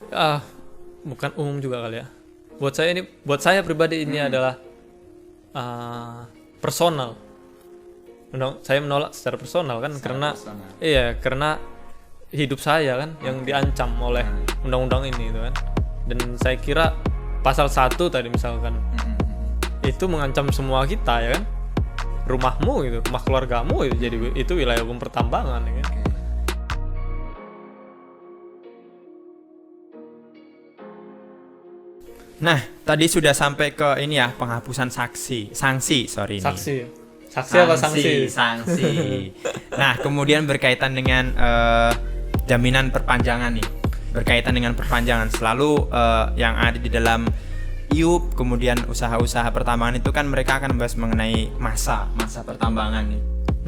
Ah, bukan umum juga kali ya. Buat saya pribadi ini adalah personal. Saya menolak secara personal kan, karena personal. iya, karena hidup saya kan yang diancam oleh undang-undang ini itu kan. Dan saya kira pasal 1 tadi misalkan itu mengancam semua kita ya kan. Rumahmu gitu, rumah keluargamu itu jadi itu wilayah hukum pertambangan ya kan. Nah, tadi sudah sampai ke ini ya, penghapusan sanksi ini. Saksi apa sanksi? Sanksi. Nah, kemudian berkaitan dengan jaminan perpanjangan nih. Berkaitan dengan perpanjangan selalu yang ada di dalam IUP, kemudian usaha-usaha pertambangan itu kan mereka akan membahas mengenai masa pertambangan nih.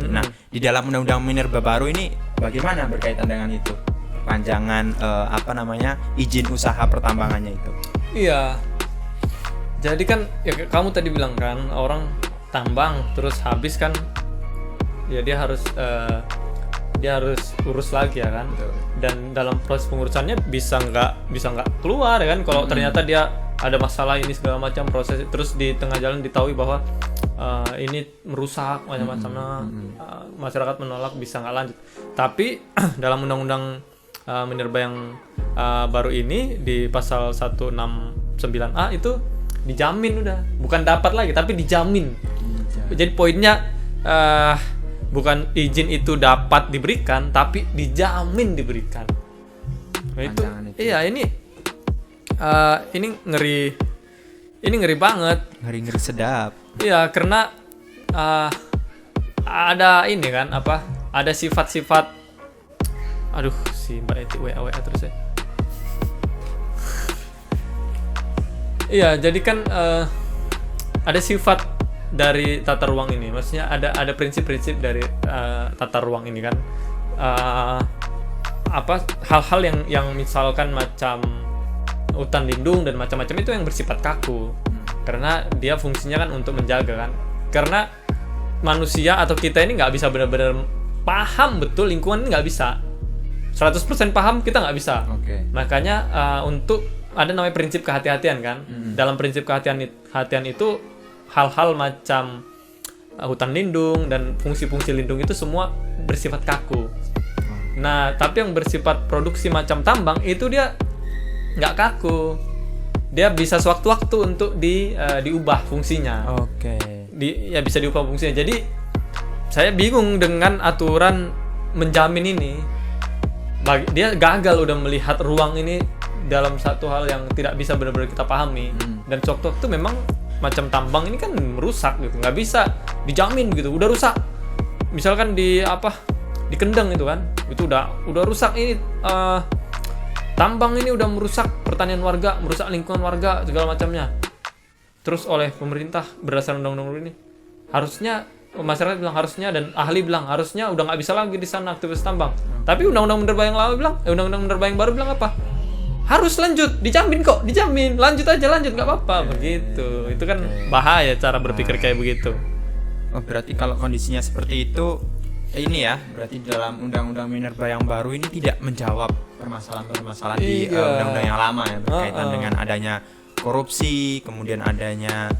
Nah, di dalam Undang-Undang Minerba baru ini bagaimana berkaitan dengan itu? Perpanjangan izin usaha pertambangannya itu. Iya. Jadi kan ya kamu tadi bilang kan orang tambang terus habis kan, ya dia harus urus lagi ya kan. Betul. Dan dalam proses pengurusannya bisa nggak keluar ya kan kalau ternyata dia ada masalah ini segala macam proses, terus di tengah jalan diketahui bahwa ini merusak macam-macamnya, masyarakat menolak, bisa nggak lanjut. Tapi dalam undang-undang Minerba yang baru ini di pasal 169A itu dijamin, udah bukan dapat lagi tapi dijamin. Jadi poinnya bukan izin itu dapat diberikan tapi dijamin diberikan. Nah, itu iya, ini ngeri banget. Ngeri sedap. Iya, karena ada ini kan ada sifat-sifat. Aduh, si Mbak Eti WA terus ya. Iya, jadi kan ada sifat dari tata ruang ini. Maksudnya ada prinsip-prinsip dari tata ruang ini kan. Hal-hal yang misalkan macam hutan lindung dan macam-macam itu yang bersifat kaku. Karena dia fungsinya kan untuk menjaga kan. Karena manusia atau kita ini nggak bisa benar-benar paham betul lingkungan, ini nggak bisa 100% paham, kita nggak bisa. Makanya untuk ada namanya prinsip kehati-hatian kan. Dalam prinsip kehati-hatian itu hal-hal macam hutan lindung dan fungsi-fungsi lindung itu semua bersifat kaku. Nah, tapi yang bersifat produksi macam tambang itu dia nggak kaku. Dia bisa sewaktu-waktu untuk diubah fungsinya. Bisa diubah fungsinya. Jadi saya bingung dengan aturan menjamin ini. Dia gagal udah melihat ruang ini dalam satu hal yang tidak bisa benar-benar kita pahami. Dan sewaktu-waktu memang macam tambang ini kan merusak gitu, nggak bisa dijamin gitu, udah rusak. Misalkan di Kendeng itu kan, itu udah rusak ini, tambang ini udah merusak pertanian warga, merusak lingkungan warga segala macamnya. Terus oleh pemerintah berdasarkan undang-undang ini harusnya, masyarakat bilang harusnya, dan ahli bilang harusnya udah nggak bisa lagi di sana aktivitas tambang. Tapi undang-undang Minerba yang lalu bilang, undang-undang Minerba yang baru bilang apa? Harus lanjut, dijamin kok, dijamin, lanjut nggak apa-apa, begitu. Itu kan bahaya cara berpikir kayak begitu. Berarti kalau kondisinya seperti itu, ini ya, berarti dalam undang-undang Minerba yang baru ini tidak menjawab permasalahan-permasalahan di undang-undang yang lama ya, berkaitan dengan adanya korupsi, kemudian adanya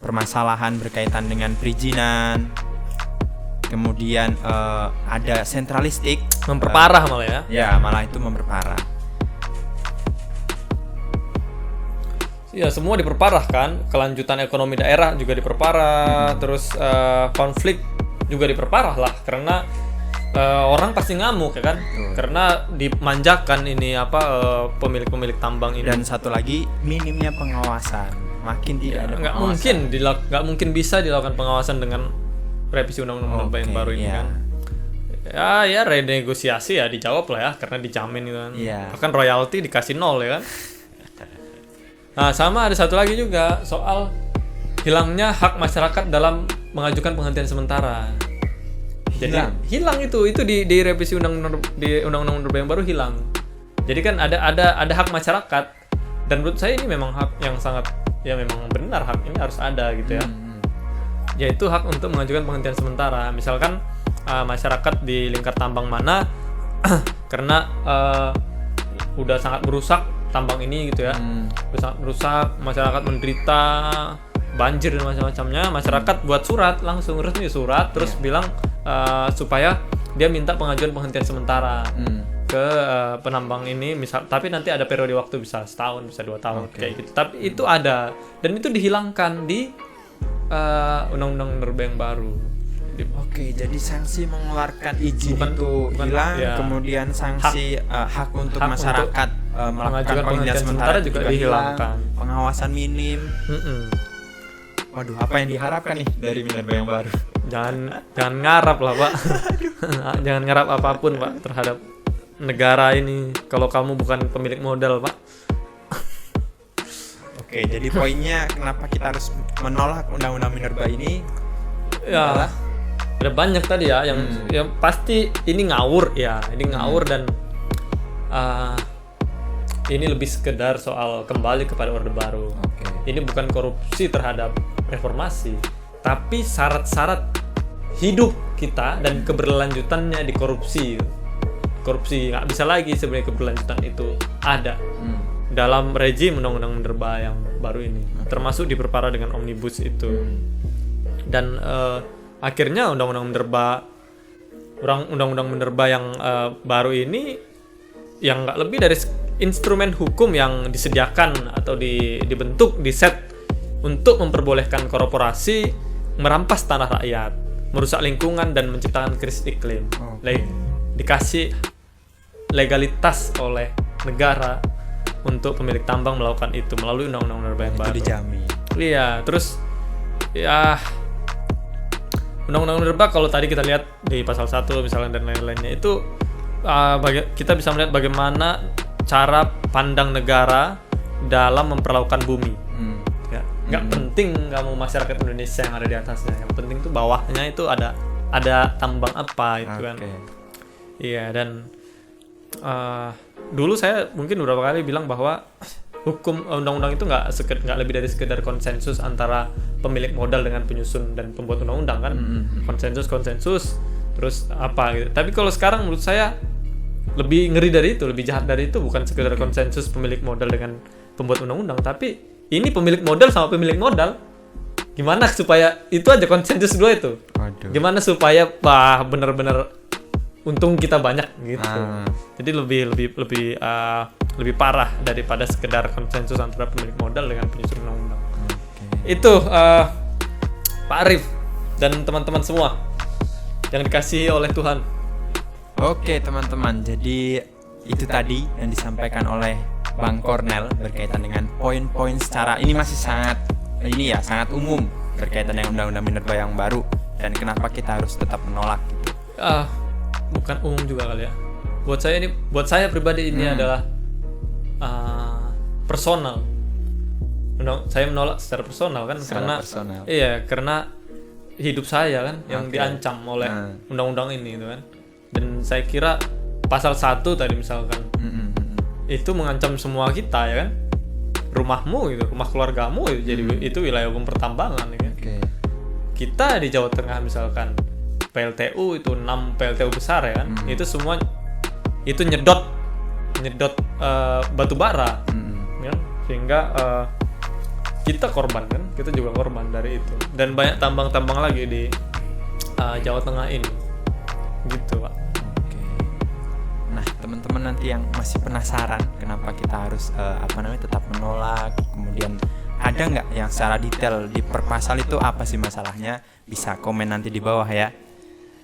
permasalahan berkaitan dengan perizinan, kemudian ada sentralistik, memperparah malah ya. Ya, malah itu memperparah. Ya, semua diperparah kan. Kelanjutan ekonomi daerah juga diperparah, terus konflik juga diperparah lah, karena orang pasti ngamuk ya kan. Karena dimanjakan ini pemilik-pemilik tambang ini. Dan satu lagi, minimnya pengawasan. Makin tidak ada pengawasan. Nggak mungkin bisa dilakukan pengawasan dengan revisi undang-undang yang baru ini kan. Ya renegosiasi ya, dijawab lah ya, karena dijamin gitu kan. Bahkan royalti dikasih 0 ya kan. Nah, sama ada satu lagi juga soal hilangnya hak masyarakat dalam mengajukan penghentian sementara. Jadi hilang itu di revisi undang-undang Minerba yang baru hilang. Jadi kan ada hak masyarakat, dan menurut saya ini memang hak yang sangat, ya memang benar, hak ini harus ada gitu ya. Yaitu hak untuk mengajukan penghentian sementara. Misalkan masyarakat di lingkar tambang mana karena udah sangat merusak tambang ini gitu ya. Udah sangat merusak, masyarakat menderita banjir dan macam-macamnya. Masyarakat buat surat, langsung resmi surat terus bilang supaya dia minta pengajuan penghentian sementara ke penambang ini, misal, tapi nanti ada periode waktu bisa setahun, bisa 2 tahun kayak gitu. Tapi itu ada dan itu dihilangkan di undang-undang minerba yang baru. Oke, jadi sanksi mengeluarkan izin Bukan- itu bukan, hilang, ya. kemudian sanksi hak untuk hak masyarakat melakukan mengajukan penghentian sementara juga dihilangkan. hilang, pengawasan minim. Mm-mm. Waduh, apa yang diharapkan nih dari minerba yang baru? Jangan ngarap lah Pak. Jangan ngarap apapun Pak terhadap negara ini kalau kamu bukan pemilik modal Pak. Oke, jadi poinnya kenapa kita harus menolak undang-undang minerba ini? Ya, adalah ada banyak tadi ya yang pasti ini ngawur ya, ini ngawur dan ini lebih sekedar soal kembali kepada Orde Baru. Oke. Ini bukan korupsi terhadap reformasi, tapi syarat-syarat hidup kita dan keberlanjutannya dikorupsi. Korupsi nggak bisa lagi sebenarnya keberlanjutan itu ada dalam rejim undang-undang minerba yang baru ini, termasuk diperparah dengan omnibus itu. Dan akhirnya undang-undang minerba yang baru ini yang nggak lebih dari instrumen hukum yang disediakan atau dibentuk, diset untuk memperbolehkan korporasi merampas tanah rakyat, merusak lingkungan dan menciptakan krisis iklim. Dikasih legalitas oleh negara untuk pemilik tambang melakukan itu melalui undang-undang minerba yang baru. Itu dijamin. Iya, terus ya undang-undang minerba kalau tadi kita lihat di pasal 1 misalnya dan lain-lainnya itu kita bisa melihat bagaimana cara pandang negara dalam memperlakukan bumi. Ya, nggak penting kamu masyarakat Indonesia yang ada di atasnya, yang penting tuh bawahnya itu ada tambang apa itu kan. Iya, dan dulu saya mungkin beberapa kali bilang bahwa hukum undang-undang itu nggak lebih dari sekedar konsensus antara pemilik modal dengan penyusun dan pembuat undang-undang kan. Konsensus terus apa gitu. Tapi kalau sekarang menurut saya lebih ngeri dari itu, lebih jahat dari itu, bukan sekedar konsensus pemilik modal dengan pembuat undang-undang, tapi ini pemilik modal sama pemilik modal. Gimana supaya itu aja konsensus dua itu? Gimana supaya benar-benar untung kita banyak gitu. Jadi lebih parah daripada sekedar konsensus antara pemilik modal dengan penyusun undang-undang. Itu Pak Arif dan teman-teman semua yang dikasihi oleh Tuhan. Oke teman-teman, jadi itu tadi yang disampaikan oleh Bang Kornel berkaitan dengan poin-poin secara ini masih sangat umum berkaitan dengan undang-undang minerba yang baru dan kenapa kita harus tetap menolak gitu. Bukan umum juga kali ya. Buat saya pribadi ini adalah personal. Saya menolak secara personal kan Personal. Karena hidup saya kan yang diancam oleh undang-undang ini itu kan. Dan saya kira pasal 1 tadi misalkan itu mengancam semua kita ya kan. Rumahmu gitu, rumah keluargamu itu jadi itu wilayah hukum pertambangan ya kan. Kita di Jawa Tengah misalkan PLTU itu 6 PLTU besar ya kan. Itu semua itu nyedot batu bara. Ya, sehingga kita korban kan, kita juga korban dari itu. Dan banyak tambang-tambang lagi di Jawa Tengah ini. Gitu, Pak. Nah, teman-teman nanti yang masih penasaran kenapa kita harus tetap menolak, kemudian ada nggak yang secara detail di per pasal itu apa sih masalahnya, bisa komen nanti di bawah ya.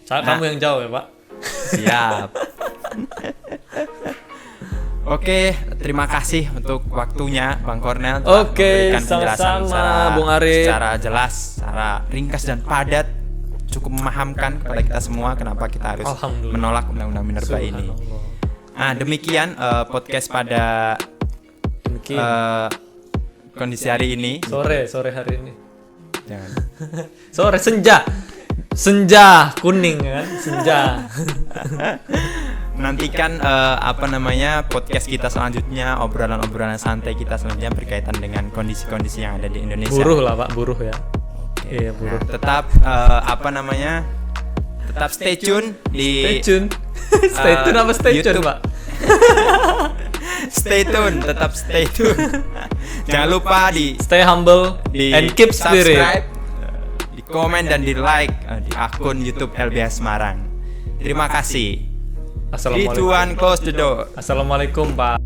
Kamu yang jawab ya, Pak. Siap. Oke, terima kasih untuk waktunya Bang Kornel telah memberikan penjelasan Bung Arif secara jelas, secara ringkas dan padat, cukup memahamkan kepada kita semua kenapa kita harus menolak undang-undang minerba ini. Nah, demikian podcast pada kondisi hari ini. Sore hari ini. Jangan. Sore senja kuning kan, senja. Nantikan podcast kita selanjutnya, obrolan-obrolan santai kita selanjutnya berkaitan dengan kondisi-kondisi yang ada di Indonesia. Buruh lah Pak, buruh ya. Oke. Iya, buruh. Nah, tetap tetap stay tune Stay di tune. Stay tune apa stay tune, YouTube. Pak? Stay tune, tetap stay tune. Jangan lupa Stay humble di and keep spirit. subscribe, di komen dan di like di akun YouTube LBH Semarang. Terima kasih. Assalamualaikum. Ridwan close the door. Assalamualaikum, Pak.